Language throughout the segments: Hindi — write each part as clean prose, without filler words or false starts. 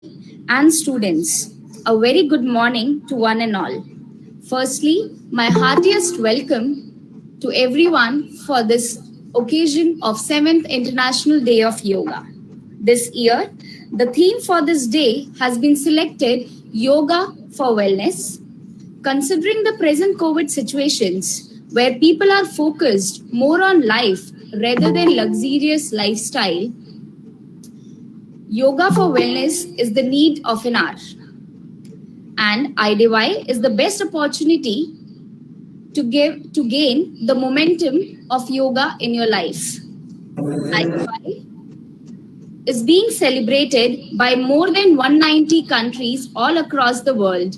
and students. A very good morning to one and all. Firstly, my heartiest welcome to everyone for this occasion of 7th International Day of Yoga. This year, the theme for this day has been selected Yoga for Wellness. Considering the present COVID situations where people are focused more on life rather than luxurious lifestyle, yoga for wellness is the need of an hour. And IDY is the best opportunity to gain the momentum of yoga in your life. IDY is being celebrated by more than 190 countries all across the world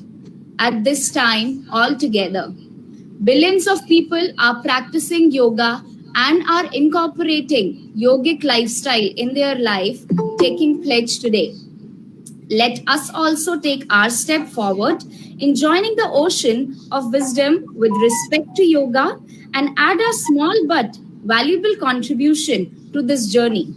at this time altogether. Billions of people are practicing yoga and are incorporating yogic lifestyle in their life, taking pledge today. Let us also take our step forward in joining the ocean of wisdom with respect to yoga and add a small but valuable contribution to this journey.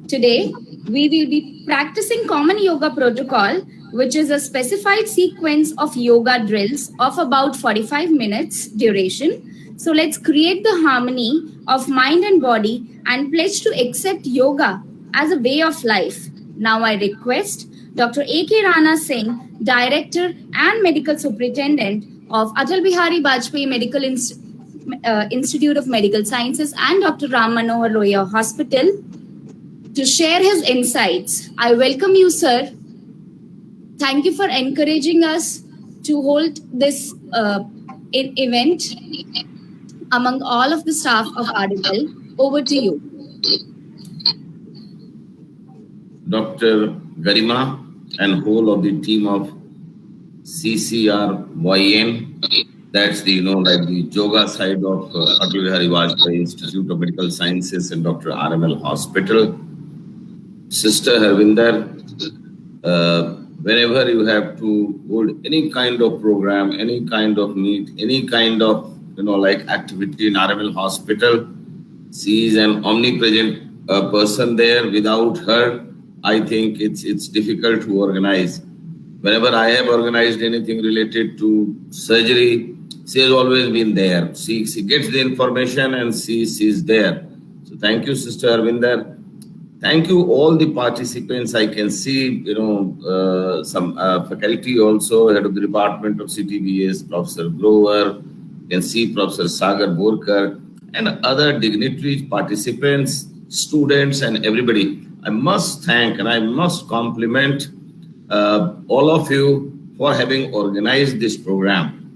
Today, we will be practicing common yoga protocol, which is a specified sequence of yoga drills of about 45 minutes duration. So let's create the harmony of mind and body and pledge to accept yoga as a way of life. Now I request Dr. A.K. Rana Singh, Director and Medical Superintendent of Atal Bihari Vajpayee Institute of Medical Sciences and Dr. Ram Manohar Lohiya Hospital to share his insights. I welcome you, sir. Thank you for encouraging us to hold this event among all of the staff of RDL. Over to you. Dr. Garima and whole of the team of CCRYN, that's the, like the yoga side of Atal Bihari Vajpayee Institute of Medical Sciences and Dr. RML Hospital. Sister Harvinder, whenever you have to hold any kind of program, any kind of meet, any kind of like activity in RML Hospital, she is an omnipresent person there. Without her, I think it's difficult to organize. Whenever I have organized anything related to surgery, she has always been there. She gets the information and she's there. So thank you, Sister Harvinder. Thank you, all the participants. I can see, some faculty also, head of the Department of CTBS, Professor Grover, you can see Professor Sagar Borkar, and other dignitaries, participants, students, and everybody. I must thank and I must compliment all of you for having organized this program.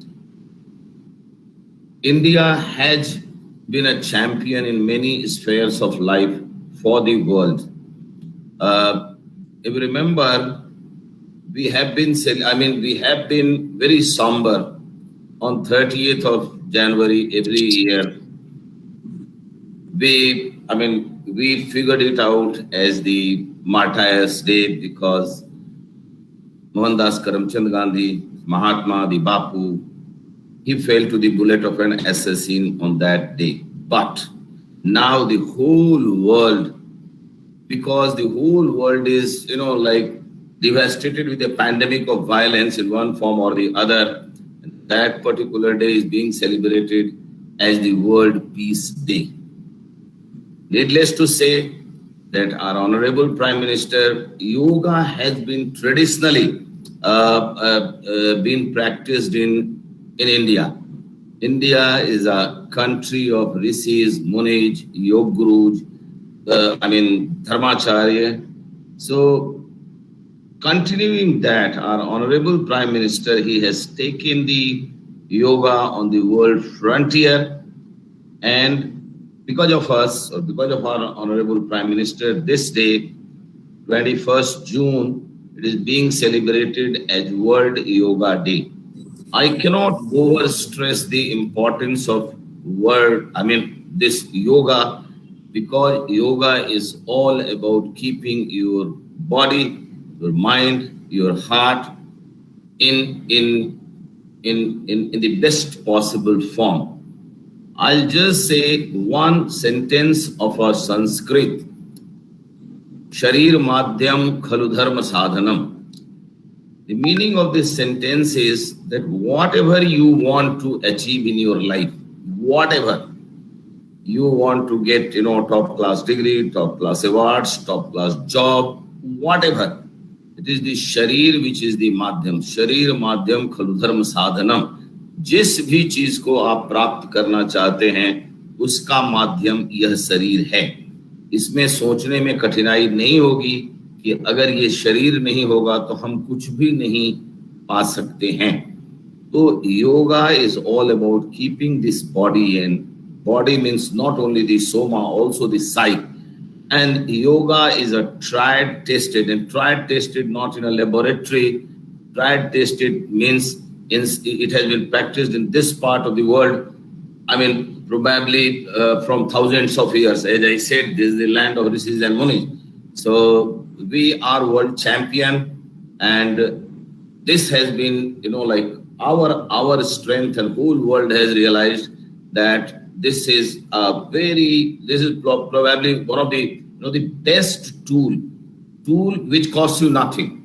India has been a champion in many spheres of life for the world. If you remember, we have been very somber on 30th of January every year. We figured it out as the Martyrs' Day because Mohandas Karamchand Gandhi, Mahatma, the Bapu, he fell to the bullet of an assassin on that day. But now the whole world, because the whole world is, devastated with a pandemic of violence in one form or the other, that particular day is being celebrated as the World Peace Day. Needless to say that our Honorable Prime Minister, yoga has been traditionally been practiced in India. India is a country of rishis, munis, yoga gurus, dharmacharya. So continuing that, our Honorable Prime Minister, he has taken the yoga on the world frontier, and because of us, or because of our Honorable Prime Minister, this day, 21st June, it is being celebrated as World Yoga Day. I cannot overstress the importance of this yoga, because yoga is all about keeping your body, your mind, your heart in the best possible form. I'll just say one sentence of our Sanskrit Sharir madhyam khalu dharma sadhanam. The meaning of this sentence is that whatever you want to achieve in your life, whatever you want to get, top class degree, top class awards, top class job, whatever, it is the sharir which is the madhyam. Sharir madhyam khalu dharma sadhanam. जिस भी चीज को आप प्राप्त करना चाहते हैं उसका माध्यम यह शरीर है. इसमें सोचने में कठिनाई नहीं होगी कि अगर ये शरीर नहीं होगा तो हम कुछ भी नहीं पा सकते हैं. तो yoga is all about keeping this body in. Body means not only the soma, also the psyche. And yoga is a tried, tested, and tried, tested not in a laboratory. Tried, tested means it has been practiced in this part of the world. I mean, probably from thousands of years. As I said, this is the land of rishis and munis. So we are world champion, and this has been, like our strength, and whole world has realized that this is probably one of the the best tool which costs you nothing.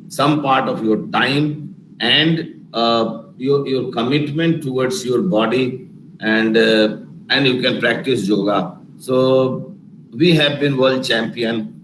Some part of your time and your commitment towards your body, and you can practice yoga. So we have been world champion,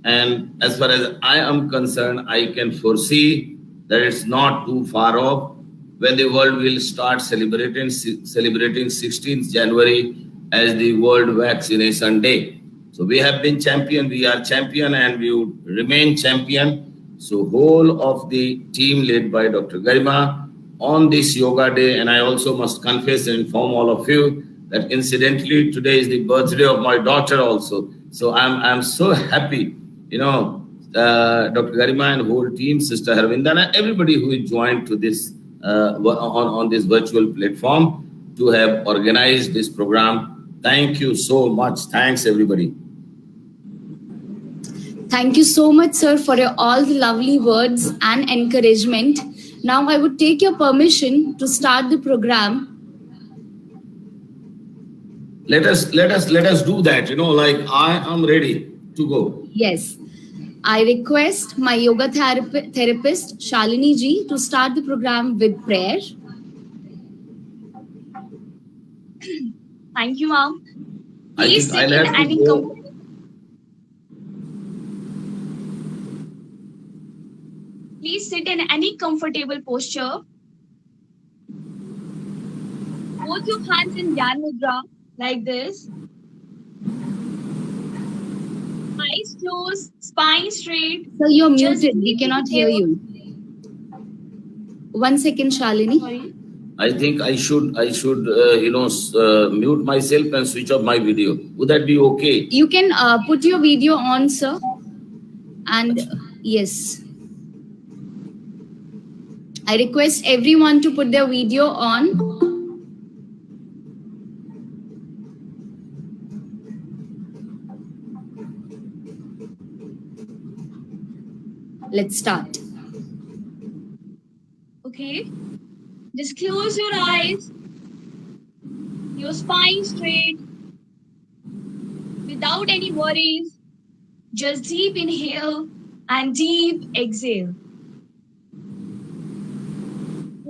and as far as I am concerned, I can foresee that it's not too far off when the world will start celebrating 16th January as the World Vaccination Day. So we have been champion, we are champion, and we will remain champion. So whole of the team led by Dr. Garima on this yoga day, and I also must confess and inform all of you that incidentally today is the birthday of my daughter also. So I'm so happy, Dr. Garima and whole team, Sister Harvindana, everybody who is joined to this on this virtual platform to have organized this program. Thank you so much. Thanks, everybody. Thank you so much, sir, for all the lovely words and encouragement. Now I would take your permission to start the program. Let us do that. I am ready to go. Yes. I request my yoga therapist, Shalini ji, to start the program with prayer. Thank you, ma'am. Please sit in any Please sit in any comfortable posture. Both your hands in Dhyan Mudra, like this. Eyes closed, spine straight. Sir, you're muted. We cannot hear you. 1 second, Shalini. Sorry. I think I should mute myself and switch off my video. Would that be okay? You can put your video on, sir. And yes. I request everyone to put their video on. Let's start. Okay. Just close your eyes. Your spine straight. Without any worries. Just deep inhale and deep exhale.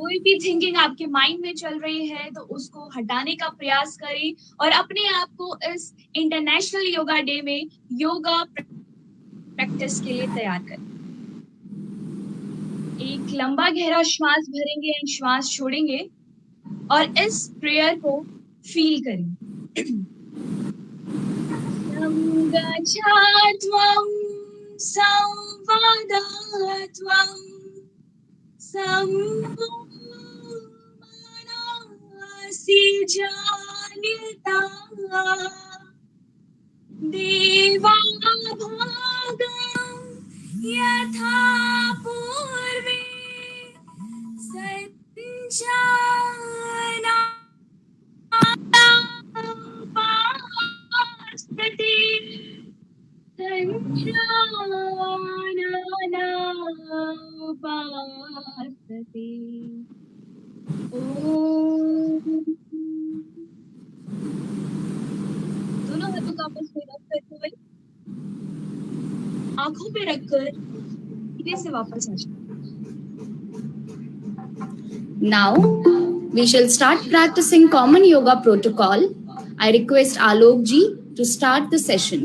कोई भी थिंकिंग आपके माइंड में चल रही है तो उसको हटाने का प्रयास करें और अपने आप को इस इंटरनेशनल योगा डे में योगा प्रैक्टिस के लिए तैयार करें. एक लंबा गहरा श्वास भरेंगे एंड श्वास छोड़ेंगे और इस प्रेयर को फील करें. संगच्छात्वं संवादात्वं सम्मनसि जानिता देवाभागं यथा पूर्वे संजानापास्ति संजानापास्ति. दोनों हाथों का आपस में रब करते हुए आंखों पे रखकर धीरे से वापस आ जाए। Now, we shall start practicing common yoga protocol. I request Alok ji to start the session.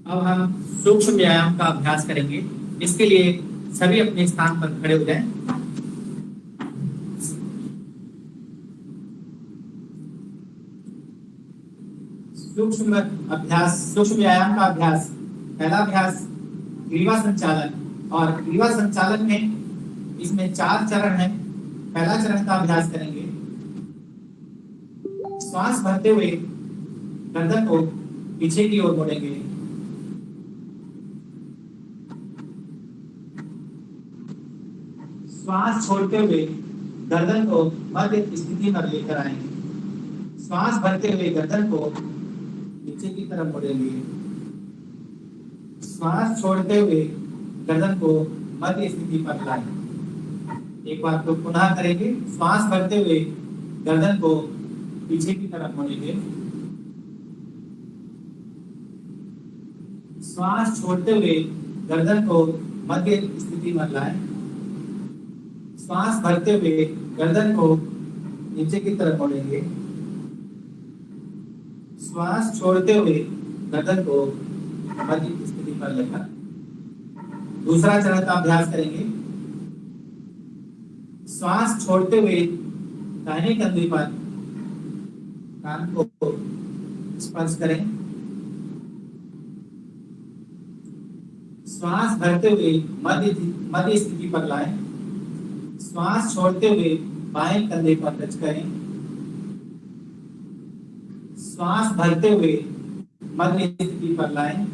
अब हम सूक्ष्म व्यायाम का अभ्यास करेंगे। इसके लिए सभी अपने स्थान पर खड़े हो जाएं। सूक्ष्म व्यायाम का अभ्यास, पहला अभ्यास ग्रीवा संचालन। और ग्रीवा संचालन में इसमें 4 चरण हैं। पहला चरण का अभ्यास करेंगे। श्वास भरते हुए गर्दन को पीछे की ओर मोड़ेंगे। श्वास छोड़ते हुए गर्दन को मध्य स्थिति में लेकर आएंगे। श्वास भरते हुए गर्दन को नीचे की तरफ मोड़ेंगे। श्वास छोड़ते हुए गर्दन को मध्य स्थिति पर लाएं। एक बार तो पुनः करेंगे। श्वास भरते हुए गर्दन को पीछे की तरफ मोड़ेंगे। श्वास छोड़ते हुए गर्दन को मध्य स्थिति में लाएं। श्वास भरते हुए गर्दन को नीचे की तरफ मोड़ेंगे। श्वास छोड़ते हुए गर्दन को मध्य स्थिति पर लेकर दूसरा चरण का अभ्यास करेंगे। श्वास छोड़ते हुए दाहिने कंधे पर कान को स्पर्श करें। श्वास भरते हुए मध्य स्थिति पर लाएं। श्वास छोड़ते हुए बाएं कंधे पर टच करें। श्वास भरते हुए मध्य स्थिति पर लाएं।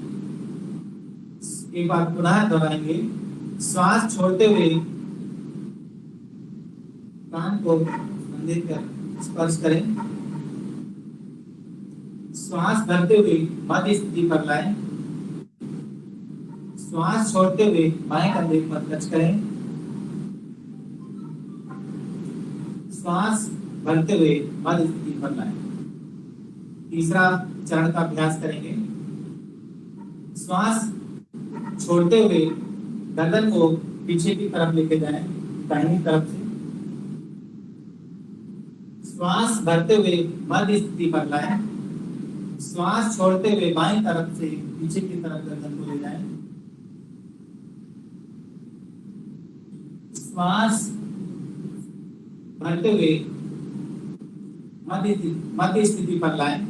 एक बार पुनः दोहराएंगे। श्वास छोड़ते हुए कान को कंधे पर स्पर्श करें। श्वास भरते हुए मध्य स्थिति पर लाएं। श्वास छोड़ते हुए बाएं कंधे पर टच करें। श्वास भरते हुए मध्य स्थिति पर लाएं। तीसरा चरण का अभ्यास करेंगे। श्वास छोड़ते हुए गर्दन को पीछे की तरफ लेके जाएं, दाहिनी तरफ से। श्वास भरते हुए मध्य स्थिति पर लाएं। श्वास छोड़ते हुए बाएं तरफ से पीछे की तरफ गर्दन को ले जाएं। श्वास भरते हुए मध्य स्थिति पर लाएं।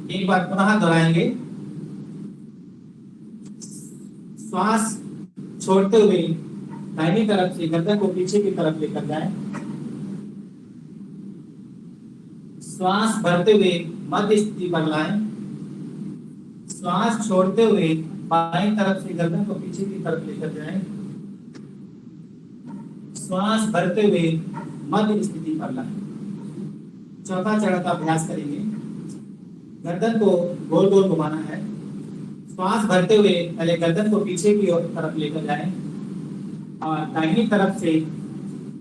एक बार पुनः दोहराएंगे। श्वास छोड़ते हुए दाहिनी तरफ से गर्दन को पीछे की तरफ लेकर जाएं। श्वास भरते हुए मध्य स्थिति पर लाएं। श्वास छोड़ते हुए बाईं तरफ से गर्दन को पीछे की तरफ लेकर जाएं। श्वास भरते हुए मध्य स्थिति पर लाएं। चौथा चरण का अभ्यास करेंगे। गर्दन को गोल गोल घुमाना है। श्वास भरते हुए पहले गर्दन को पीछे की ओर तरफ लेकर जाएं और दाहिनी तरफ से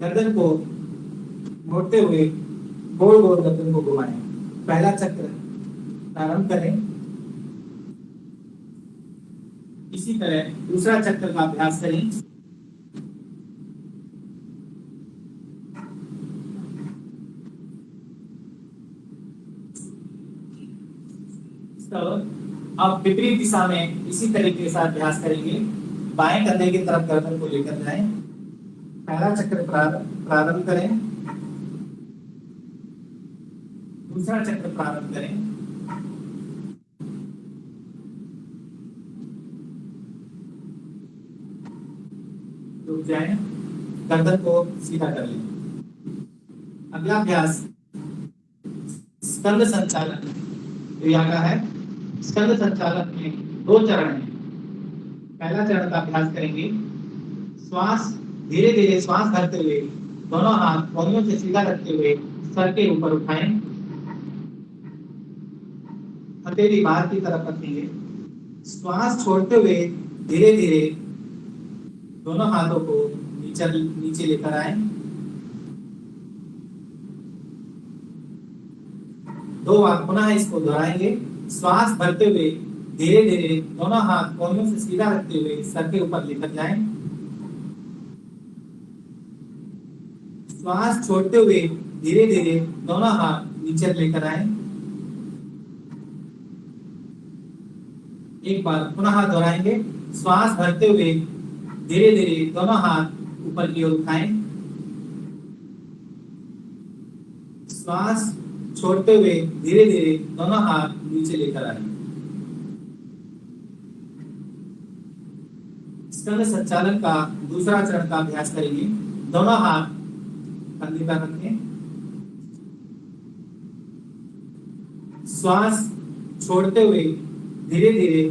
गर्दन को मोड़ते हुए गोल गोल गर्दन को घुमाएं। पहला चक्र प्रारंभ करें। इसी तरह दूसरा चक्र का अभ्यास करें। तो अब विपरीत दिशा में इसी तरीके से अभ्यास करेंगे। बाएं कंधे की तरफ गर्दन को लेकर जाएं। पहला चक्र प्रारंभ करें। दूसरा चक्र प्रारंभ करें। रुक जाएं, गर्दन को सीधा कर लें। अगला अभ्यास स्कंद संचालन क्रिया का है। स्कंद संचालन में 2 चरण हैं। पहला चरण का अभ्यास करेंगे। श्वास धीरे धीरे श्वास भरते हुए दोनों हाथ कोहनियों से सीधा रखते हुए सर के ऊपर उठाएं। हथेली बाहर की तरफ रखेंगे। श्वास छोड़ते हुए धीरे धीरे दोनों हाथों को नीचे लेकर आए। 2 बार पुनः इसको दोहराएंगे। श्वास भरते हुए धीरे धीरे दोनों हाथ कोहनियों से सीधा रखते हुए सर के ऊपर लेकर जाएं। श्वास छोड़ते हुए धीरे धीरे दोनों हाथ नीचे लेकर आए। एक बार पुनः दोहराएंगे। श्वास भरते हुए धीरे धीरे दोनों हाथ ऊपर की ओर उठाएं। श्वास छोड़ते हुए धीरे धीरे दोनों हाथ नीचे लेकर आए। स्कंद संचालन का दूसरा चरण का अभ्यास करेंगे। दोनों हाथ कंधे पर रखें। श्वास छोड़ते हुए धीरे धीरे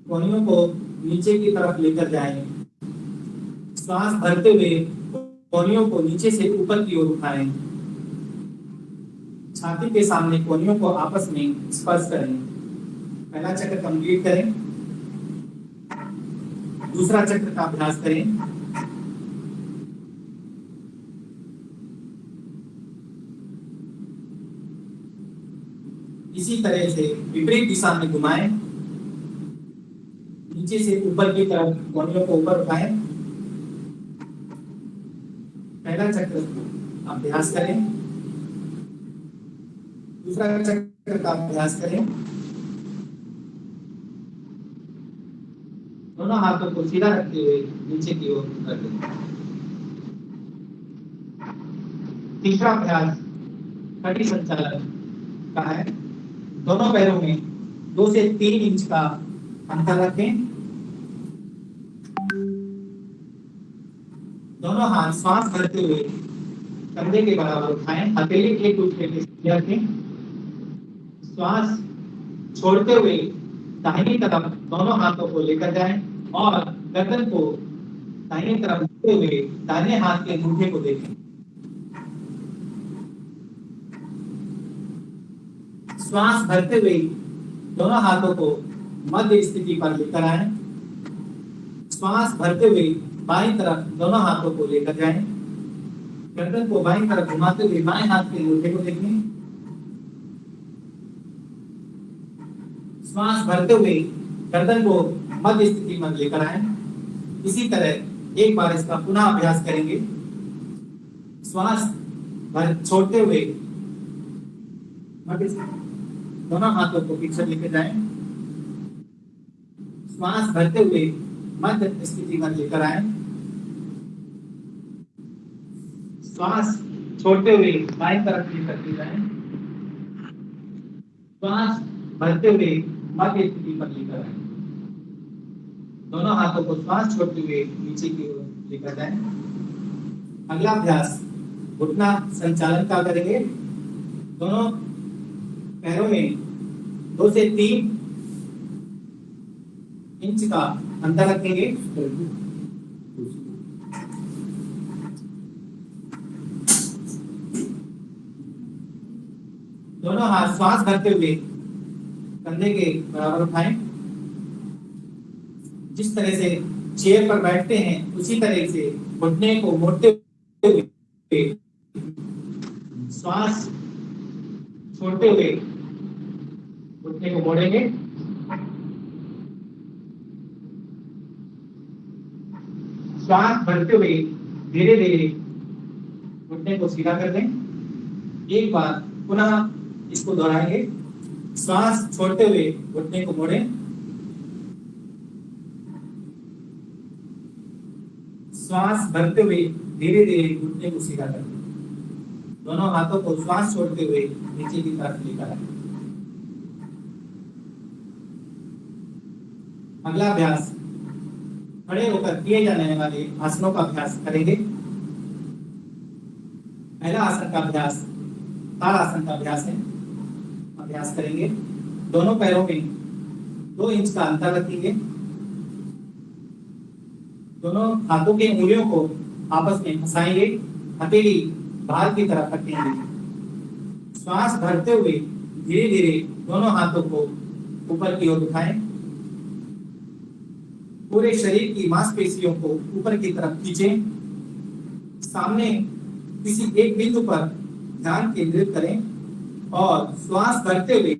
कोहनियों को नीचे की तरफ लेकर जाएं। श्वास भरते हुए कोहनियों को नीचे से ऊपर की ओर उठाएं। छाती के सामने कोहनियों को आपस में स्पर्श करें। पहला चक्र कंप्लीट करें। दूसरा चक्र का अभ्यास करें। इसी तरह से विपरीत दिशा में घुमाएं। नीचे से ऊपर की तरफ कोहनियों को ऊपर उठाएं। पहला चक्र अभ्यास करें। दूसरा चक्र का अभ्यास करें। दोनों हाथों को सीधा रखते हुए नीचे की ओर कर दें। तीसरा अभ्यास कटी संचालन का है। दोनों पैरों में 2 से 3 इंच का अंतर रखें। दोनों हाथ श्वास भरते हुए कंधे के बराबर उठाएं। हथेली एक दूसरे के सीधे रखें। श्वास छोड़ते हुए दाहिनी तरफ दोनों हाथों को लेकर जाएं और गर्दन को दाहिनी तरफ लेते हुए दाहिने हाथ के अंगूठे को देखें। श्वास भरते हुए दोनों हाथों को मध्य स्थिति पर लेकर आए। श्वास भरते हुए बाईं तरफ दोनों हाथों को लेकर जाएं। गर्दन को बाईं तरफ घुमाते हुए बाएं हाथ के अंगूठे को देखें। श्वास भरते हुए गर्दन को मध्य स्थिति में लेकर आए। इसी तरह एक बार इसका पुनः अभ्यास करेंगे। श्वास छोड़ते हुए दोनों हाथों को पीछे लेकर जाएं। श्वास भरते हुए मध्य स्थिति में लेकर आए। श्वास छोड़ते हुए बाईं तरफ लेकर जाएं। श्वास भरते हुए मध्य स्थिति पर लेकर आए। दोनों हाथों को श्वास छोड़ते हुए नीचे की ओर लेकर जाएं। अगला अभ्यास घुटना संचालन का करेंगे। दोनों पैरों में 2 से 3 इंच का अंतर रखेंगे। दोनों हाथ श्वास भरते हुए कंधे के बराबर उठाएं। जिस तरह से चेयर पर बैठते हैं उसी तरह से घुटने को मोड़ते हुए श्वास छोड़ते हुए घुटने को मोड़ेंगे। श्वास भरते हुए धीरे धीरे घुटने को सीधा कर दें। एक बार पुनः इसको दोहराएंगे। श्वास छोड़ते हुए घुटने को मोड़ें। श्वास भरते हुए धीरे धीरे घुटने को सीधा करें। दोनों हाथों को श्वास छोड़ते हुए नीचे की तरफ लेकर आए। अगला अभ्यास खड़े होकर किए जाने वाले आसनों का अभ्यास करेंगे। पहला आसन का अभ्यास ताड़ासन का अभ्यास है। अभ्यास करेंगे। दोनों पैरों में 2 इंच का अंतर रखेंगे। दोनों हाथों की उंगलियों को आपस में फंसाएंगे। हथेली बाहर की तरफ रखेंगे। श्वास भरते हुए धीरे धीरे दोनों हाथों को ऊपर की ओर उठाएं। पूरे शरीर की मांसपेशियों को ऊपर की तरफ खींचें। सामने किसी एक बिंदु पर ध्यान केंद्रित करें और श्वास भरते हुए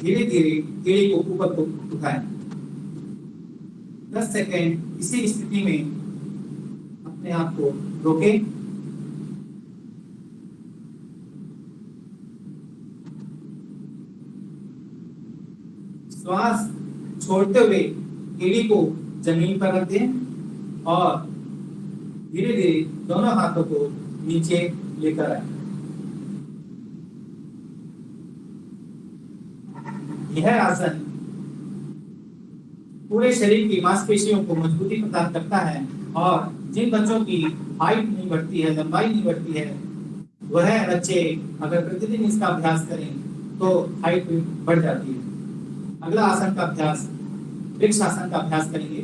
धीरे धीरे एड़ी को ऊपर को उठाएं। 10 सेकेंड इसी स्थिति में अपने आप को रोकें। श्वास छोड़ते हुए एड़ी को जमीन पर रख दें और धीरे धीरे दोनों हाथों को नीचे लेकर आए। यह आसन पूरे शरीर की मांसपेशियों को मजबूती प्रदान करता है और जिन बच्चों की हाइट नहीं बढ़ती है, लंबाई नहीं बढ़ती है, वह बच्चे अगर प्रतिदिन इसका अभ्यास करें तो हाइट बढ़ जाती है। अगला आसन का अभ्यास वृक्ष आसन का अभ्यास करेंगे।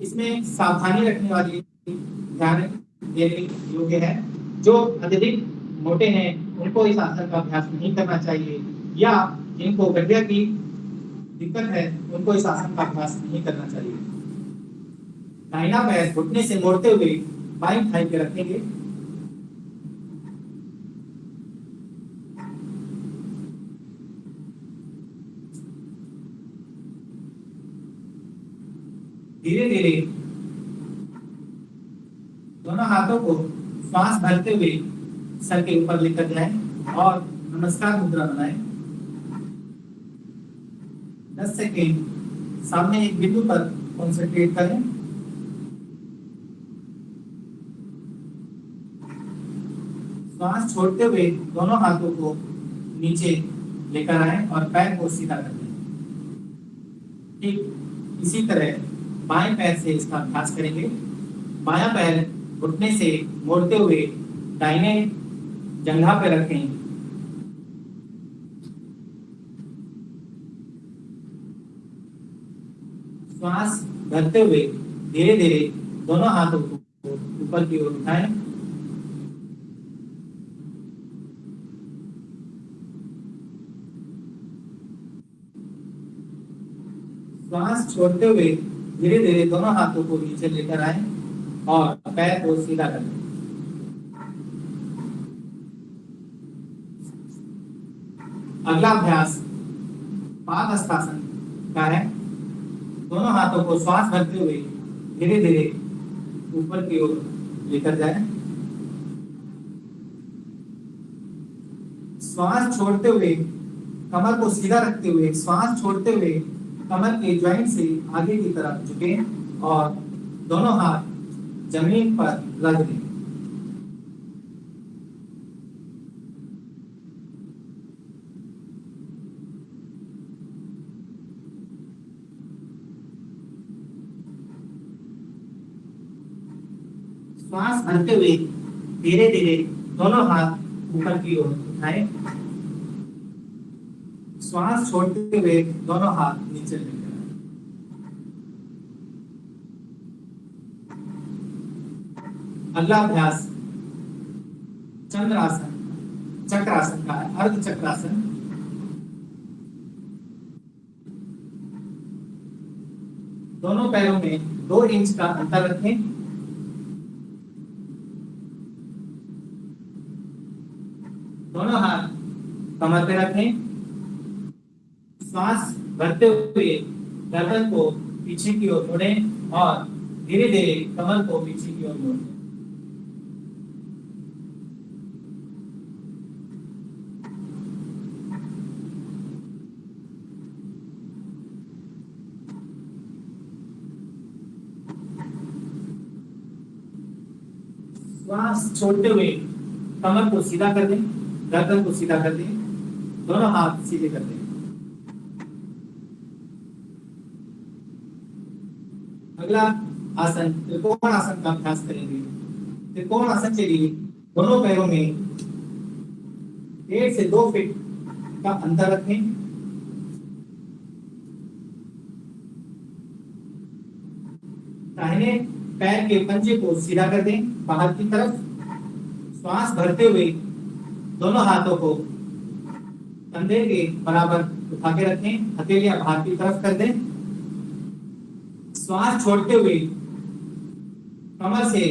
इसमें सावधानी रखने वाली ध्यान देने योग्य है। जो अत्यधिक मोटे हैं उनको इस आसन का अभ्यास नहीं करना चाहिए, या जिनको गठिया की दिक्कत है उनको इस आसन का अभ्यास नहीं करना चाहिए। दाहिना पैर घुटने से मोड़ते हुए बाईं थाई पे रखेंगे। धीरे धीरे दोनों हाथों को श्वास भरते हुए सर के ऊपर लेकर जाएं और नमस्कार मुद्रा बनाएं। 10 सेकेंड सामने एक बिंदु पर कॉन्सेंट्रेट करें। श्वास छोड़ते हुए दोनों हाथों को नीचे लेकर आएं और पैर को सीधा कर दें। ठीक इसी तरह बाएं पैर से इसका अभ्यास करेंगे। बायां पैर घुटने से मोड़ते हुए दाहिने जंघा पे रखें। श्वास भरते हुए धीरे धीरे दोनों हाथों को ऊपर की ओर उठाएं। श्वास छोड़ते हुए धीरे धीरे दोनों हाथों को नीचे लेकर आएं और पैर को सीधा कर दें। अगला अभ्यास पादहस्तासन का है। दोनों हाथों को श्वास भरते हुए धीरे धीरे ऊपर की ओर लेकर जाएं। श्वास छोड़ते हुए कमर को सीधा रखते हुए श्वास छोड़ते हुए कमर के जॉइंट से आगे की तरफ झुकें और दोनों हाथ जमीन पर रख दें। श्वास भरते हुए धीरे धीरे दोनों हाथ ऊपर की ओर उठाएं। श्वास छोड़ते हुए दोनों हाथ नीचे लेकर आएं। अगला अभ्यास चंद्रासन चक्रासन का है, अर्ध चक्रासन। दोनों पैरों में 2 इंच का अंतर रखें। दोनों हाथ कमर पे रखें। श्वास भरते हुए गर्दन को पीछे की ओर मोड़ें और धीरे धीरे कमर को पीछे की ओर मोड़ें। श्वास छोड़ते हुए कमर को सीधा कर दें, गर्दन को सीधा कर दें, दोनों हाथ सीधे कर दें। अगला आसन त्रिकोण आसन का अभ्यास करेंगे। त्रिकोण आसन के लिए दोनों पैरों में 1.5 से 2 फीट का अंतर रखें। दाहिने पैर के पंजे को सीधा कर दें बाहर की तरफ। श्वास भरते हुए दोनों हाथों को कंधे के बराबर उठा के रखें, हथेलियां बाहर की तरफ कर दें। श्वास छोड़ते हुए कमर से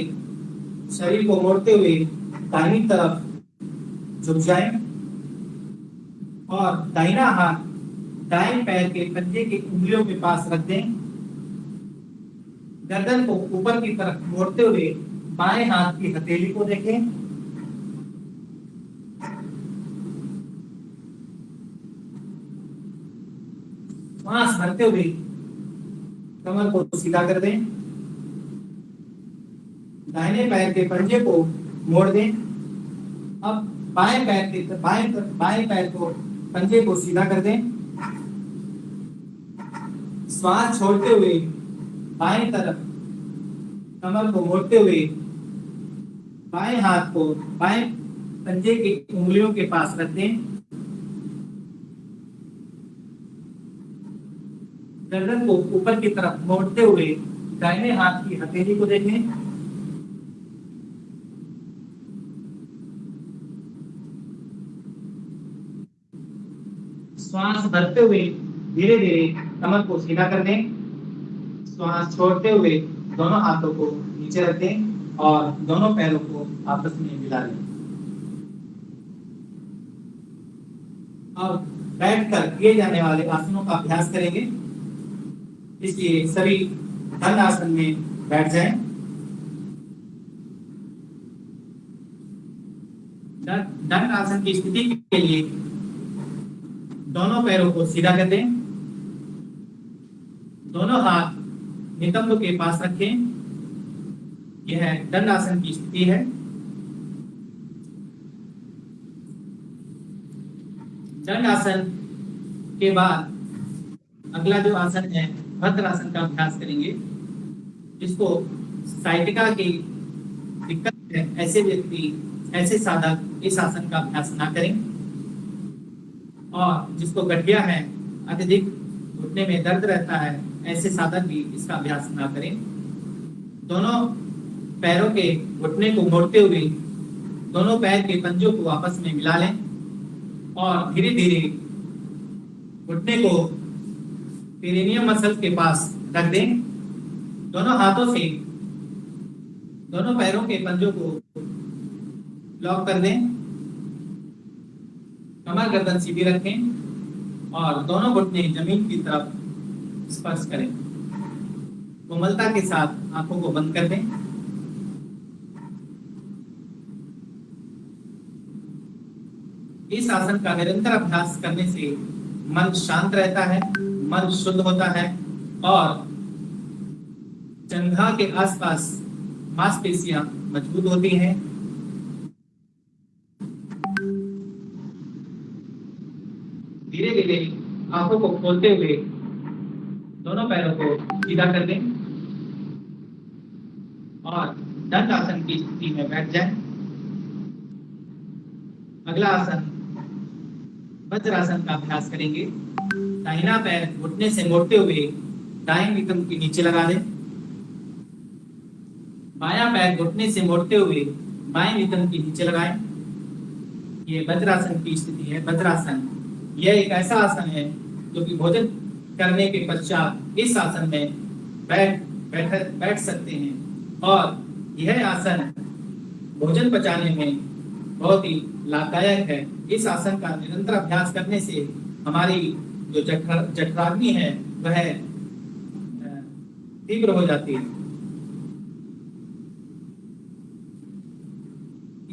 शरीर को मोड़ते हुए दाहिनी तरफ झुक जाएं और दाहिना हाथ दाएं पैर के पंजे की उंगलियों के पास रख दें। गर्दन को ऊपर की तरफ मोड़ते हुए बाएं हाथ की हथेली को देखें। सांस भरते हुए कमर को सीधा कर दें। दाहिने पैर के पंजे को मोड़ दें। अब बाएं पैर को पंजे को सीधा कर दें। श्वास छोड़ते हुए बाएं तरफ कमर को मोड़ते हुए बाएं हाथ को बाएं पंजे की उंगलियों के पास रख दें। गर्दन को ऊपर की तरफ मोड़ते हुए दाहिने हाथ की हथेली को देखें। श्वास भरते हुए धीरे धीरे कमर को सीधा कर दें। श्वास छोड़ते हुए दोनों हाथों को नीचे रख दें और दोनों पैरों को आपस में मिला लें। अब बैठकर किए जाने वाले आसनों का अभ्यास करेंगे, इसलिए सभी दंड आसन में बैठ जाएं। दंड आसन की स्थिति के लिए दोनों पैरों को सीधा कर दें। दोनों हाथ नितंब के पास रखें। यह दंड आसन की स्थिति है। दंड आसन के बाद अगला जो आसन है भद्रासन का अभ्यास करेंगे। जिसको साइटिका की दिक्कत है ऐसे व्यक्ति, ऐसे साधक इस आसन का अभ्यास ना करें। और जिसको गठिया है, अत्यधिक घुटने में दर्द रहता है, ऐसे साधक भी इसका अभ्यास ना करें। दोनों पैरों के घुटने को मोड़ते हुए दोनों पैर के पंजों को आपस में मिला लें और धीरे धीरे घुटने को पेरिनियम मसल के पास रख दें। दोनों हाथों से दोनों पैरों के पंजों को लॉक कर दें। कमर गर्दन सीधी रखें और दोनों घुटने जमीन की तरफ स्पर्श करें। कोमलता के साथ आंखों को बंद कर दें। इस आसन का निरंतर अभ्यास करने से मन शांत रहता है, मन शुद्ध होता है और जंघा के आसपास मांसपेशियां मजबूत होती हैं। धीरे धीरे आंखों को खोलते हुए दोनों पैरों को सीधा कर दें और दंड आसन की स्थिति में बैठ जाएं। अगला आसन वज्रासन का अभ्यास करेंगे। दाहिना पैर घुटने से मोड़ते हुए दाएं नितंब के नीचे लगा दें। बायां पैर घुटने से मोड़ते हुए बाएं नितंब के नीचे लगाएं। ये वज्रासन की स्थिति है। वज्रासन यह एक ऐसा आसन है जो कि भोजन करने के पश्चात इस आसन में बैठ सकते हैं और यह आसन भोजन पचाने में बहुत ही लाभदायक है। इस आसन का निरंतर अभ्यास करने से हमारी जो जठराग्नि है वह तीव्र हो जाती है।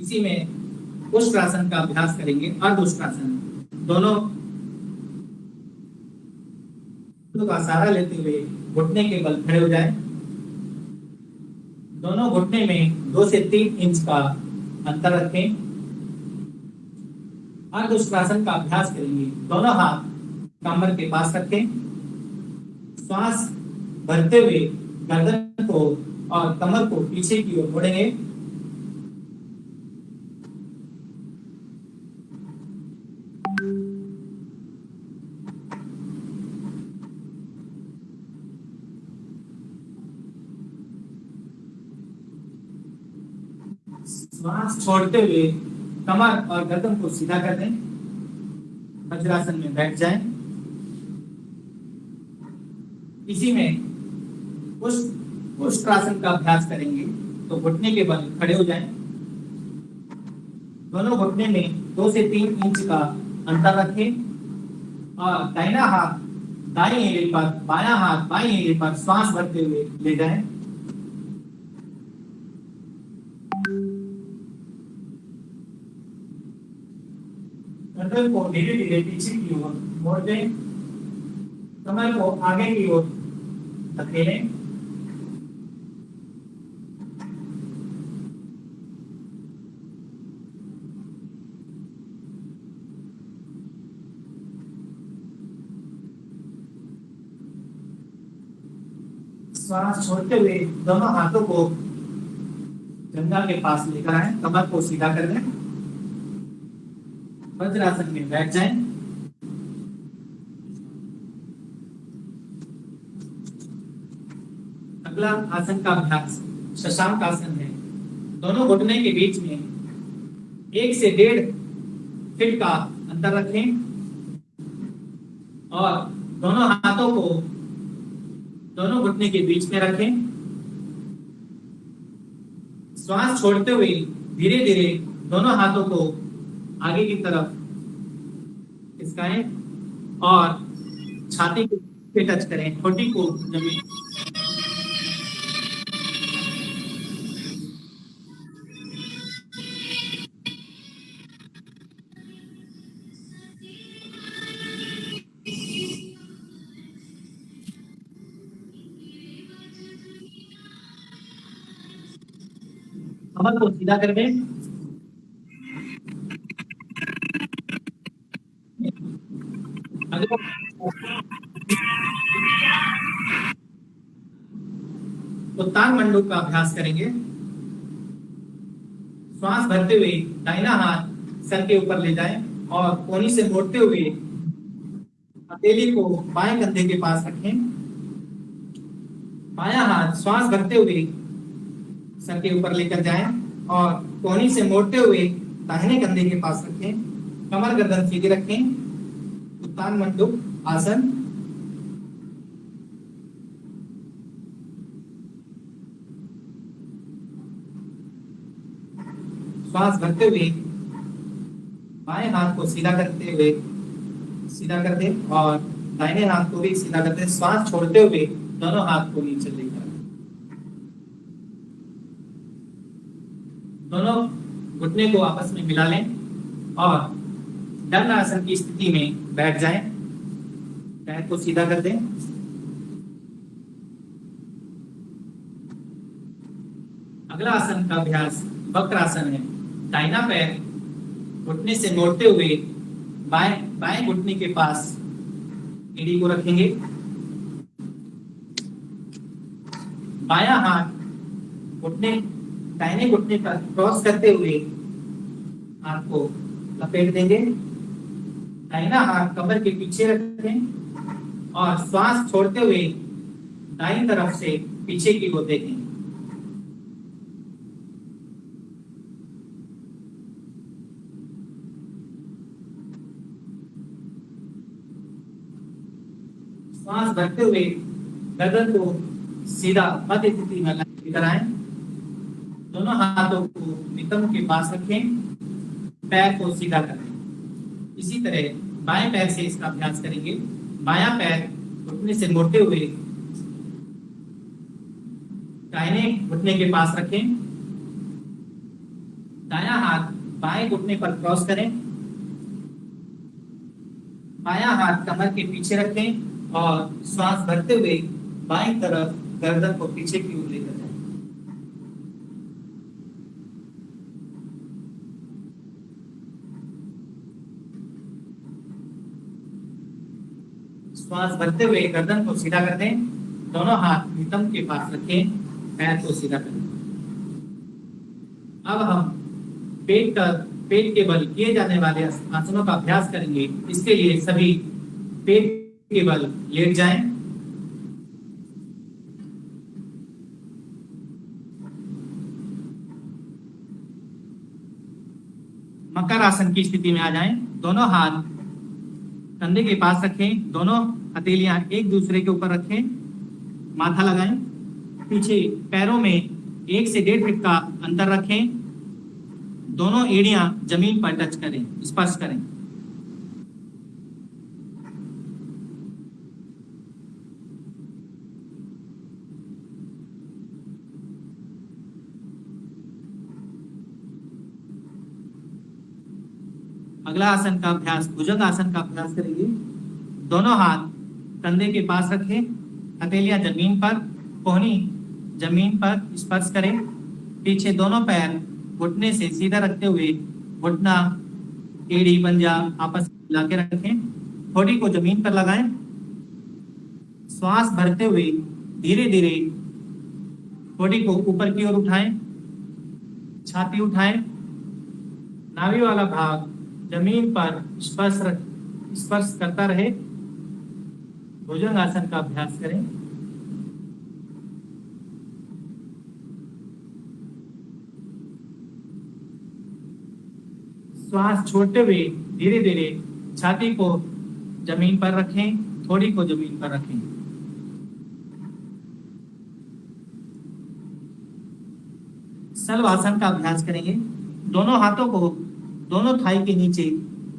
इसी में उष्ट्रासन का अभ्यास करेंगे। अर्धउष्ट्रासन दोनों का सहारा लेते हुए घुटने के बल खड़े हो जाएं। दोनों घुटने में 2 से 3 इंच का अंतर रखें। अर्धउष्ट्रासन का अभ्यास करेंगे। दोनों हाथ कमर के पास रखें। श्वास भरते हुए गर्दन को और कमर को पीछे की ओर मोड़ेंगे। श्वास छोड़ते हुए कमर और गर्दन को सीधा कर दें। वज्रासन में बैठ जाएं। इसी में उष्ट्रासन का अभ्यास करेंगे। तो घुटने के बल खड़े हो जाएं। दोनों घुटने में 2 से 3 इंच का अंतर रखें और दाहिना हाथ दाईं एड़ी पर, बायां हाथ बाईं एड़ी पर श्वास भरते हुए ले जाएं। गर्दन को धीरे धीरे पीछे की ओर मोड़ दें, कमर को आगे की ओर धकेलें। श्वास छोड़ते हुए दोनों हाथों को जंघा के पास लेकर आए, कमर को सीधा कर दें, वज्रासन में बैठ जाएं। अगला आसन का अभ्यास शशांक आसन है। दोनों घुटने के बीच में 1 से 1.5 फीट का अंतर रखें और दोनों हाथों को दोनों घुटने के बीच में रखें। श्वास छोड़ते हुए धीरे धीरे दोनों हाथों को आगे की तरफ खिसकाएं और छाती पे टच करें, ठोड़ी को जमीन। कमर को सीधा कर दें। उत्तान मंडूक का अभ्यास करेंगे। श्वास भरते हुए दाहिना हाथ सर के ऊपर ले जाएं और कोहनी से मोड़ते हुए हथेली को बाएं कंधे के पास रखें। बायां हाथ श्वास भरते हुए सर के ऊपर लेकर जाएं और कोहनी से मोड़ते हुए दाहिने कंधे के पास रखें। कमर गर्दन सीधी रखें। उत्तान मंडूक आसन। श्वास भरते हुए बाएं हाथ को सीधा करते हुए सीधा कर दें और दाहिने हाथ को भी सीधा कर दें। श्वास छोड़ते हुए दोनों हाथ को नीचे लेकर दोनों घुटने को आपस में मिला लें और दंड आसन की स्थिति में बैठ जाएं। पैर को सीधा कर दें। अगला आसन का अभ्यास वक्रासन है। दाहिना पैर घुटने से मोड़ते हुए बाएं घुटने के पास एड़ी को रखेंगे। बायां हाथ दाहिने घुटने पर क्रॉस करते हुए हाथ को लपेट देंगे। दाहिना हाथ कमर के पीछे रखें और श्वास छोड़ते हुए दाईं तरफ से पीछे की ओर देखें। श्वास भरते हुए गर्दन को सीधा मध्य स्थिति में लेकर आएं। दोनों हाथों को नितंब के पास रखें। पैर को सीधा करें। इसी तरह बाएं पैर से इसका अभ्यास करेंगे। बायां पैर घुटने से मोड़ते हुए दाहिने घुटने के पास रखें। दायां हाथ बाएं घुटने पर क्रॉस करें। बायां हाथ कमर के पीछे रखें और श्वास भरते हुए बाईं तरफ गर्दन को पीछे की ओर लेकर जाएं। श्वास भरते हुए गर्दन को सीधा कर दें। दोनों हाथ नितंब के पास रखें। पैर को सीधा करें। अब हम पेट के बल किए जाने वाले आसनों का अभ्यास करेंगे। इसके लिए सभी पेट के बल लेट जाएं। मकर आसन की स्थिति में आ जाएं। दोनों हाथ कंधे के पास रखें। दोनों हथेलियां एक दूसरे के ऊपर रखें। माथा लगाएं। पीछे पैरों में 1 से 1.5 फीट का अंतर रखें। दोनों एड़ियां जमीन पर टच करें, स्पर्श करें। अगला आसन का अभ्यास भुजंग आसन का अभ्यास करेंगे। दोनों हाथ कंधे के पास रखें, हथेलियां जमीन पर, कोहनी जमीन पर स्पर्श करें। पीछे दोनों पैर घुटने से सीधा रखते हुए घुटना एड़ी पंजा आपस में मिला के रखें। ठोड़ी को जमीन पर लगाएं। श्वास भरते हुए धीरे धीरे ठोड़ी को ऊपर की ओर उठाएं, छाती उठाएं। नाभि वाला भाग जमीन पर स्पर्श करता रहे। भुजंग आसन का अभ्यास करें। श्वास छोड़ते हुए धीरे धीरे छाती को जमीन पर रखें, थोड़ी को जमीन पर रखें। सल्व आसन का अभ्यास करेंगे। दोनों हाथों को दोनों थाई के नीचे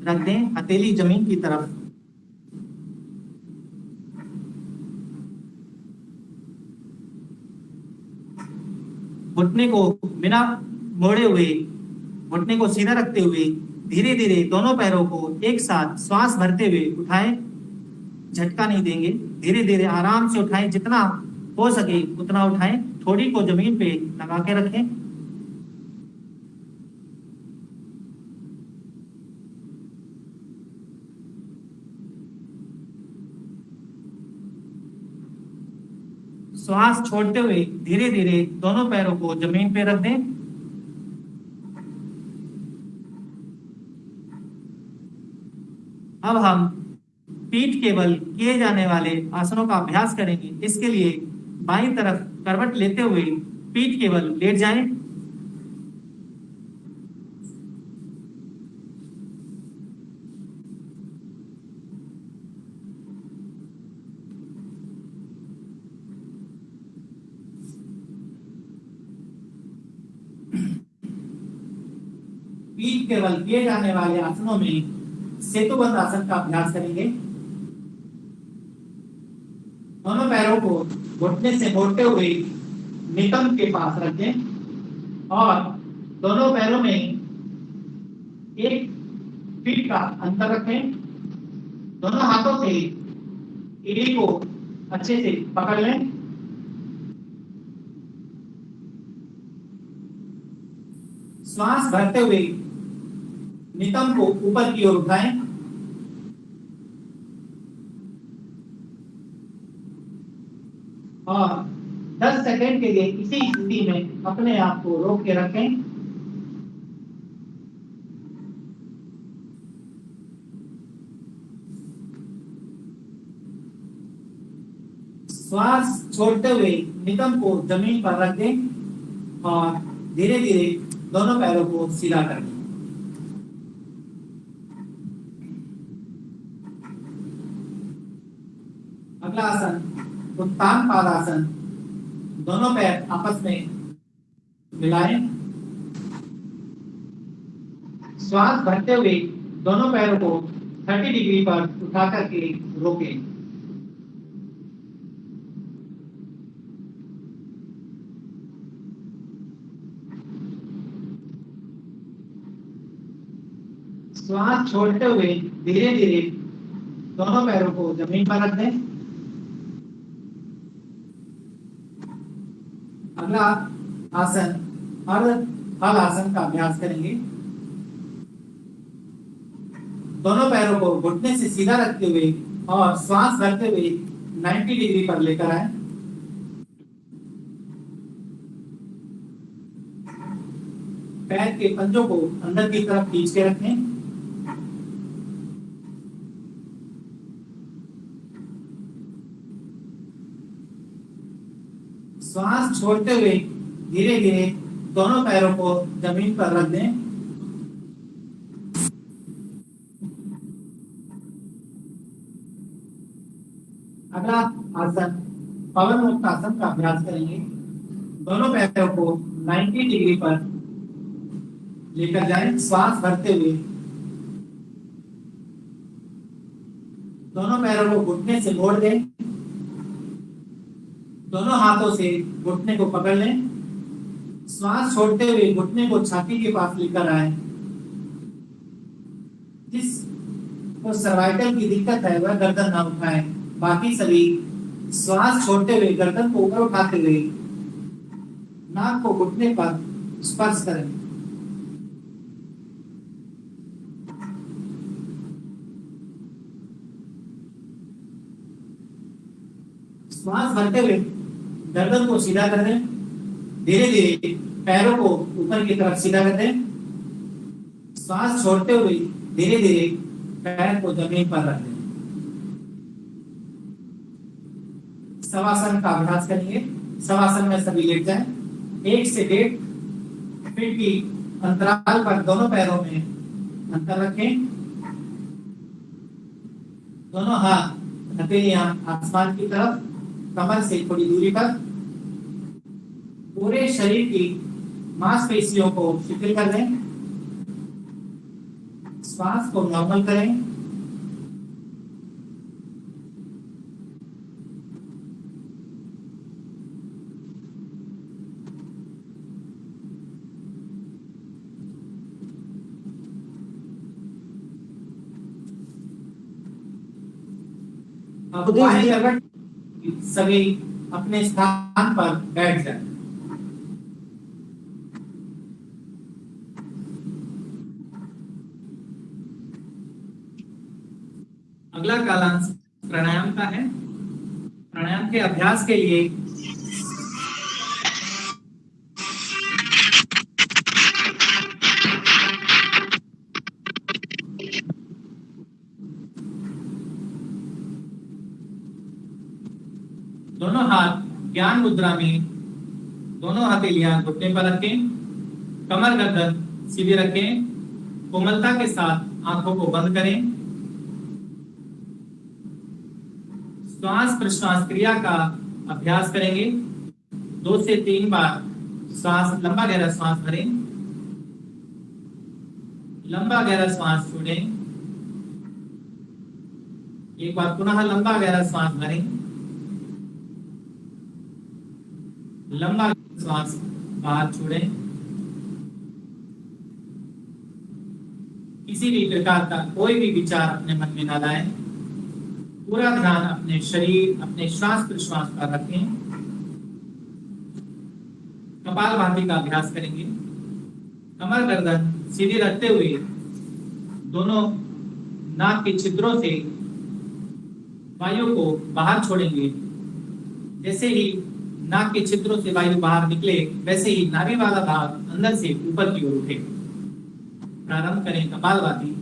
रख दें, हथेली जमीन की तरफ। घुटने को बिना मोड़े हुए घुटने को सीधा रखते हुए धीरे धीरे दोनों पैरों को एक साथ श्वास भरते हुए उठाएं। झटका नहीं देंगे, धीरे धीरे आराम से उठाएं, जितना हो सके उतना उठाएं। थोड़ी को जमीन पे लगा के रखें। श्वास छोड़ते हुए धीरे धीरे दोनों पैरों को जमीन पे रख दें। अब हम पीठ के बल किए जाने वाले आसनों का अभ्यास करेंगे। इसके लिए बाईं तरफ करवट लेते हुए पीठ के बल लेट जाएं। पीठ के बल किए जाने वाले आसनों में सेतुबंध आसन का अभ्यास करेंगे। दोनों पैरों को घुटने से मोड़ते हुए नितंब के पास रखें और दोनों पैरों में 1 फीट का अंतर रखें। दोनों हाथों से एड़ी को अच्छे से पकड़ लें। श्वास भरते हुए नितंब को ऊपर की ओर उठाएं और 10 सेकंड के लिए इसी स्थिति में अपने आप को रोक के रखें। श्वास छोड़ते हुए नितंब को जमीन पर रख दें और धीरे धीरे दोनों पैरों को सीधा कर दें। अगला आसन उत्तान पादासन। दोनों पैर आपस में मिलाएं। श्वास भरते हुए दोनों पैरों को 30 डिग्री पर उठा करके रोकें। श्वास छोड़ते हुए धीरे धीरे दोनों पैरों को जमीन पर रख दें। अगला आसन हल आसन का अभ्यास करेंगे। दोनों पैरों को घुटने से सीधा रखते हुए और श्वास भरते हुए 90 डिग्री पर लेकर आए। पैर के पंजों को अंदर की तरफ खींच के रखें। श्वास छोड़ते हुए धीरे धीरे दोनों पैरों को जमीन पर रख दें। अगला आसन पवन मुक्त आसन का अभ्यास करेंगे। दोनों पैरों को 90 डिग्री पर लेकर जाएं। श्वास भरते हुए दोनों पैरों को घुटने से मोड़ दें। दोनों हाथों से घुटने को पकड़ लें। श्वास छोड़ते हुए घुटने को छाती के पास लेकर आए। जिसको सर्वाइकल की दिक्कत है वह गर्दन ना उठाए। बाकी सभी श्वास छोड़ते हुए गर्दन को ऊपर उठाते हुए नाक को घुटने पर स्पर्श करें। श्वास भरते हुए गर्दन को सीधा कर दें। धीरे धीरे पैरों को ऊपर की तरफ सीधा कर दें। श्वास छोड़ते हुए धीरे धीरे पैर को जमीन पर रख दें। शवासन का अभ्यास करेंगे। शवासन में सभी लेट जाएं। 1 से 1.5 फीट की अंतराल पर दोनों पैरों में अंतर रखें। दोनों हाथ हथेलियां आसमान की तरफ, कमर से थोड़ी दूरी पर। पूरे शरीर की मांसपेशियों को शिथिल कर दें। श्वास को नॉर्मल करें। अब बाएं करवट सभी अपने स्थान पर बैठ जाए। अगला कालांश प्राणायाम का है। प्राणायाम के अभ्यास के लिए दोनों हाथ ज्ञान मुद्रा में, दोनों हथेलियां घुटने पर रखें। कमर गर्दन सीधे रखें। कोमलता के साथ आंखों को बंद करें। श्वास प्रश्वास क्रिया का अभ्यास करेंगे। 2 से 3 बार श्वास, लंबा गहरा श्वास भरें। लंबा गहरा श्वास छोड़ें। एक बार पुनः लंबा गहरा श्वास भरें। लंबा श्वास बाहर छोड़ें। किसी भी प्रकार का कोई भी विचार अपने मन में न लाएं। पूरा ध्यान अपने शरीर, अपने श्वास प्रश्वास पर रखें। कपालभाति का अभ्यास करेंगे। कमर गर्दन सीधी रखते हुए दोनों नाक के छिद्रों से वायु को बाहर छोड़ेंगे। जैसे ही नाक के छिद्रों से वायु बाहर निकले वैसे ही नाभि वाला भाग अंदर से ऊपर की ओर उठे। प्रारंभ करें कपालभाति।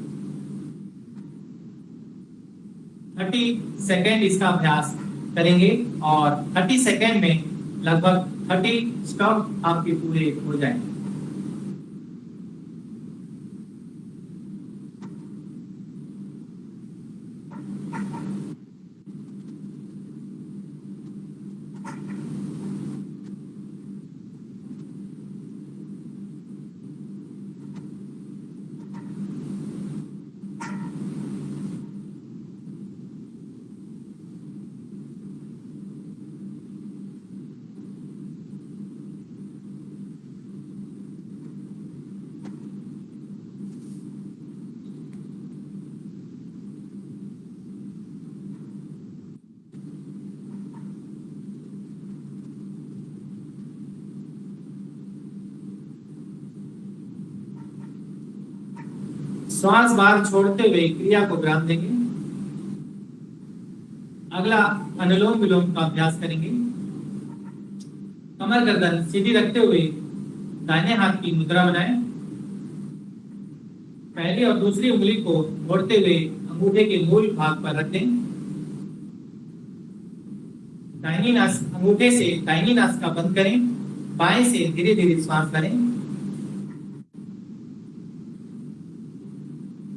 30 सेकेंड इसका अभ्यास करेंगे और 30 सेकेंड में लगभग 30 स्टॉप आपके पूरे हो जाएंगे। श्वास बाहर छोड़ते हुए क्रिया को विराम देंगे। अगला अनुलोम विलोम का अभ्यास करेंगे। कमर गर्दन सीधी रखते हुए दाहिने हाथ की मुद्रा बनाएं। पहली और दूसरी उंगली को मोड़ते हुए अंगूठे के मूल भाग पर रख दें। दाहिनी नास अंगूठे से दाहिनी नासिका बंद करें। बाएं से धीरे धीरे श्वास करें।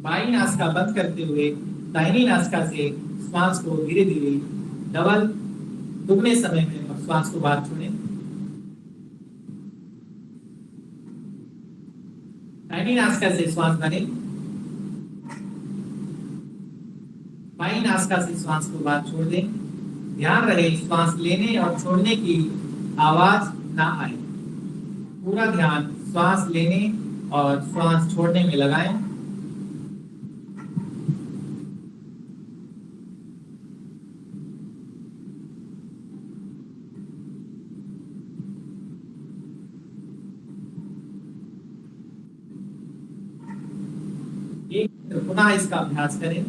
बाईं नासिका बंद करते हुए दाहिनी नासिका से श्वास को धीरे धीरे डबल दुगने समय में और श्वास को बाहर छोड़ें। दाहिनी नासिका से श्वास भरें, बाईं नासिका से श्वास को बाहर छोड़ दें। ध्यान रहे श्वास लेने और छोड़ने की आवाज ना आए। पूरा ध्यान श्वास लेने और श्वास छोड़ने में लगाएं। पुनः इसका अभ्यास करें।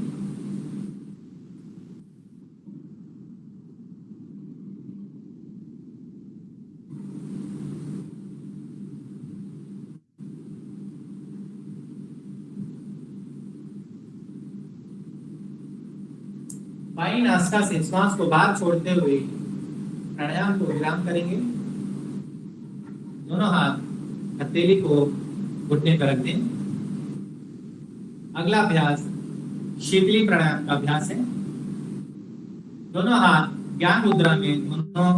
बाईं नासिका से श्वास को बाहर छोड़ते हुए प्राणायाम को विराम करेंगे। दोनों हाथ हथेली को घुटने पर रख दें। अगला अभ्यास शीतली प्राणायाम का अभ्यास है। दोनों हाथ ज्ञान मुद्रा में दोनों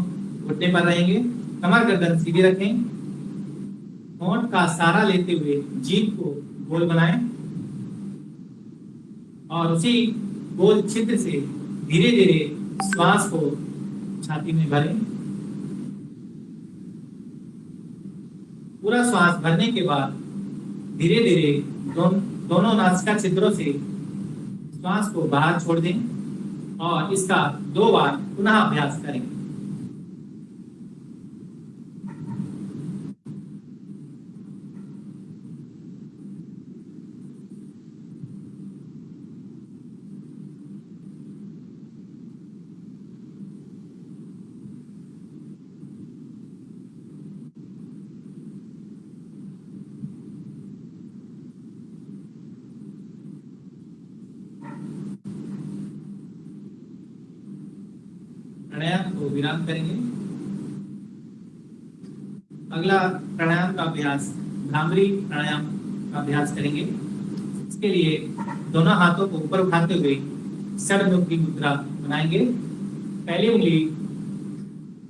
घुटने पर रहेंगे। कमर गर्दन सीधी रखें। होंठ का सहारा लेते हुए जीभ को गोल बनाएं और उसी गोल छिद्र से धीरे धीरे श्वास को छाती में भरें। पूरा श्वास भरने के बाद धीरे धीरे दोनों नासिका छिद्रों से श्वास को बाहर छोड़ दें और इसका 2 बार पुनः अभ्यास करें। प्राणायाम को विराम करेंगे। अगला प्राणायाम का अभ्यास भ्रामरी प्राणायाम का अभ्यास करेंगे। इसके लिए दोनों हाथों को ऊपर उठाते हुए षडमुखी मुद्रा बनाएंगे। पहली उंगली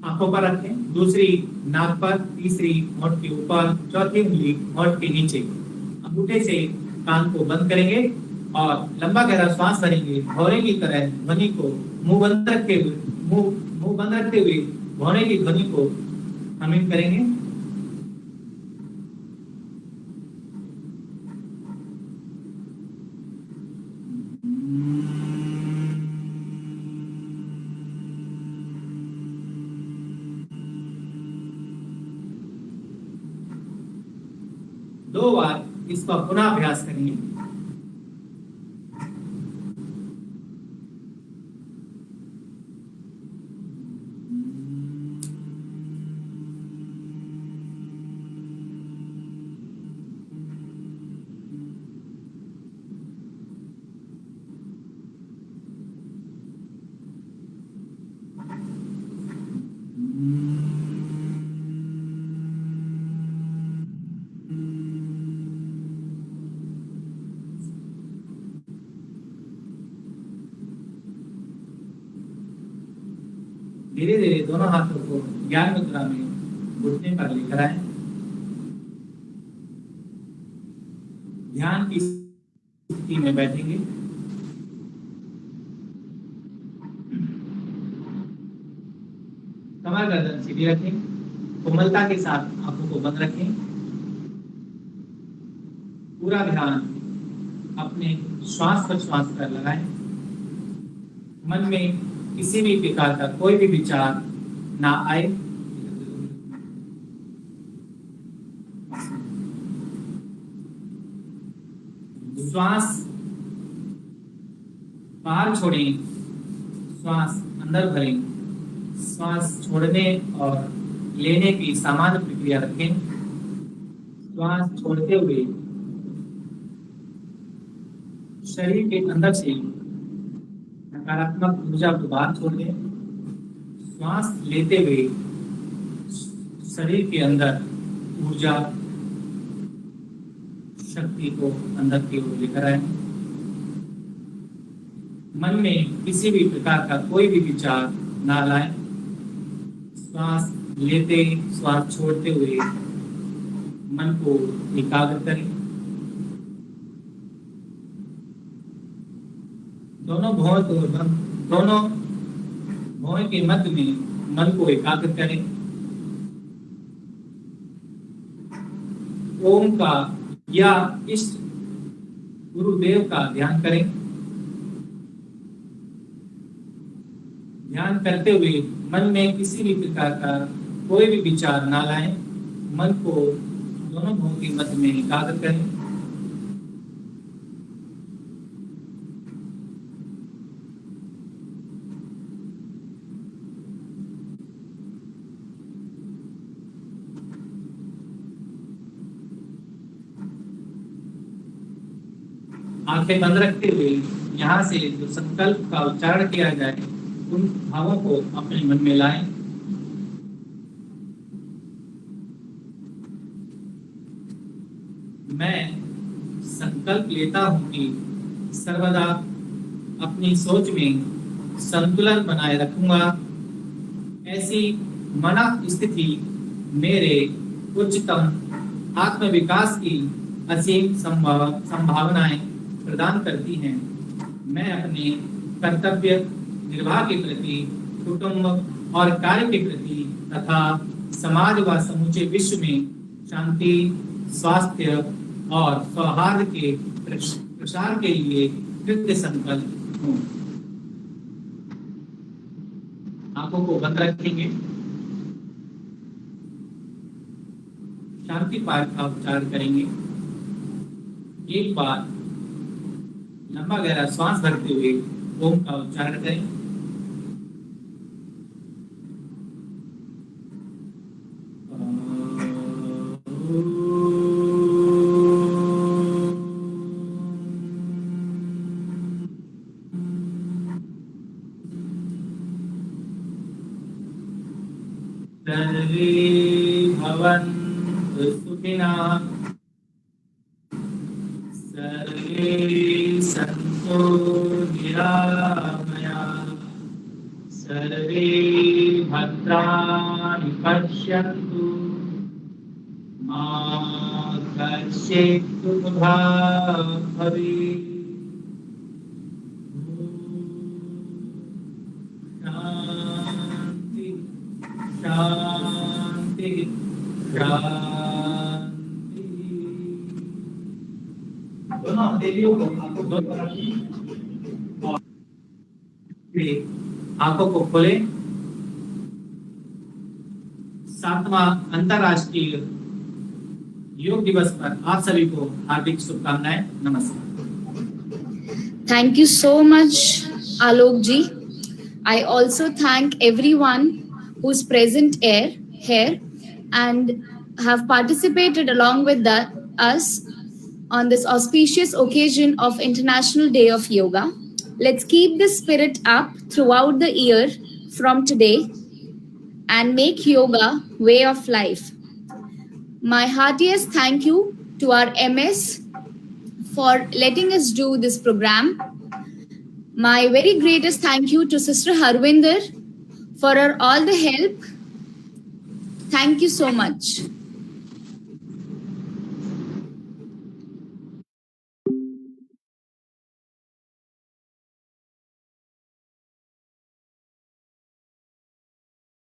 आंखों पर रखें, दूसरी नाक पर, तीसरी होंठ के ऊपर, चौथी उंगली होंठ के नीचे। अंगूठे से कान को बंद करेंगे और लंबा गहरा श्वास भरेंगे। भौरे की तरह ध्वनि को मुंह बंद रखते हुए भौरे की ध्वनि को हमिंग करेंगे। दो बार इसका पुनः अभ्यास करेंगे। धीरे धीरे दोनों हाथों को ज्ञान मुद्रा में घुटने पर लेकर आए। ध्यान की स्थिति में बैठेंगे। कमर गर्दन सीधी रखें। कोमलता के साथ आंखों को बंद रखें। पूरा ध्यान अपने श्वास पर लगाएं। मन में किसी भी प्रकार का कोई भी विचार ना आए। श्वास बाहर छोड़ें, श्वास अंदर भरें। श्वास छोड़ने और लेने की सामान्य प्रक्रिया रखें। श्वास छोड़ते हुए शरीर के अंदर से नकारात्मक ऊर्जा को बाहर छोड़ दें। श्वास लेते हुए शरीर के अंदर ऊर्जा शक्ति को अंदर की ओर लेकर आए। मन में किसी भी प्रकार का कोई भी विचार ना लाएं। श्वास लेते, श्वास छोड़ते हुए मन को एकाग्र करें। दोनों भौं के मध्य में मन को एकाग्र करें। ओम का या इष्ट गुरुदेव का ध्यान करें। ध्यान करते हुए मन में किसी भी प्रकार का कोई भी विचार ना लाएं। मन को दोनों भौं के मध्य में एकाग्र करें। आंखें बंद रखते हुए यहाँ से जो संकल्प का उच्चारण किया जाए उन भावों को अपने मन में लाएं। मैं संकल्प लेता हूं कि सर्वदा अपनी सोच में संतुलन बनाए रखूंगा। ऐसी मन स्थिति मेरे उच्चतम आत्मविकास की असीम संभावनाएं प्रदान करती हैं। मैं अपने कर्तव्य निर्वाह के प्रति, कुटुंब और कार्य के प्रति तथा समाज व समूचे विश्व में शांति, स्वास्थ्य और सौहार्द के प्रसार के लिए कृत संकल्प हूँ। आंखों को बंद रखेंगे। शांति पाठ का उच्चारण करेंगे। एक बार लंबा गहरा श्वास भरते हुए ओम का उच्चारण करें। सर्वे भवन्तु सुखिनः, सर्वे सन्तु निरामयाः, सर्वे भद्राणि पश्यन्तु, मा कश्चित् दुःखभाग् भवेत्। शान्ति शान्ति शान्ति। दोनों देवियों को आंखों को खोले। 7वां अंतरराष्ट्रीय योग दिवस पर आप सभी को हार्दिक शुभकामनाएं। नमस्कार। Thank you so much, Alok ji. I also thank everyone who's present here and have participated along with us on this auspicious occasion of International Day of Yoga. Let's keep this spirit up throughout the year from today and make yoga way of life. My heartiest thank you to our MS for letting us do this program. My very greatest thank you to Sister Harvinder for her all the help. Thank you so much.